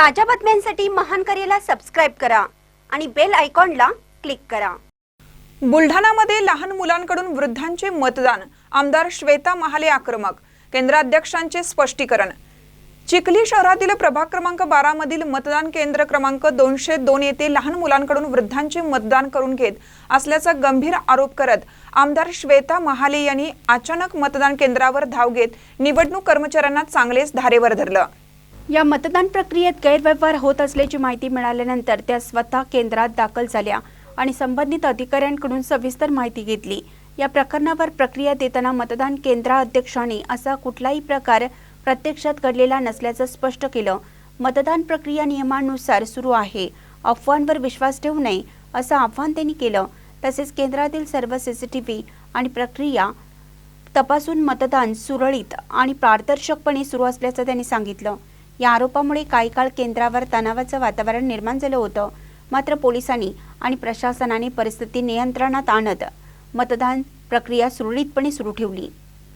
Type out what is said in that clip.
ताज्या बातम्यांसाठी महान करेला सबस्क्राइब करा आणि बेल आयकॉनला क्लिक करा। बुलढाणामध्ये लहान मुलांकडून वृद्धांचे मतदान, आमदार श्वेता महाले आक्रमक, केंद्राध्यक्षांचे स्पष्टीकरण। चिखली शहरातील प्रभाग क्रमांक 12 मधील मतदान केंद्र क्रमांक 202 येथे लहान मुलांकडून वृद्धांचे मतदान करून घेत असल्याचा गंभीर आरोप करत आमदार श्वेता महाले यांनी अचानक मतदान केंद्रावर धाव घेत निवडणूक कर्मचाऱ्यांना चांगलेच धारेवर धरलं। या मतदान प्रक्रियेत गैरव्यवहार होत असल्याची माहिती मिळाल्यानंतर त्या स्वतः केंद्रात दाखल झाल्या आणि संबंधित अधिकाऱ्यांकडून सविस्तर माहिती घेतली। या प्रकरणावर प्रक्रिया देताना मतदान केंद्राध्यक्षांनी असा कुठलाही प्रकार प्रत्यक्षात घडलेला नसल्याचं स्पष्ट केलं। मतदान प्रक्रिया नियमानुसार सुरू आहे, अफवांवर विश्वास ठेवू नये असं आवाहन त्यांनी केलं। तसेच केंद्रातील सर्व सीसीटीव्ही आणि प्रक्रिया तपासून मतदान सुरळीत आणि पारदर्शकपणे सुरू असल्याचं त्यांनी सांगितलं। या आरोपामुळे काही काळ केंद्रावर तणावाचं वातावरण निर्माण झालं होतं, मात्र पोलिसांनी आणि प्रशासनाने परिस्थिती नियंत्रणात आणत मतदान प्रक्रिया सुरळीतपणे सुरू ठेवली।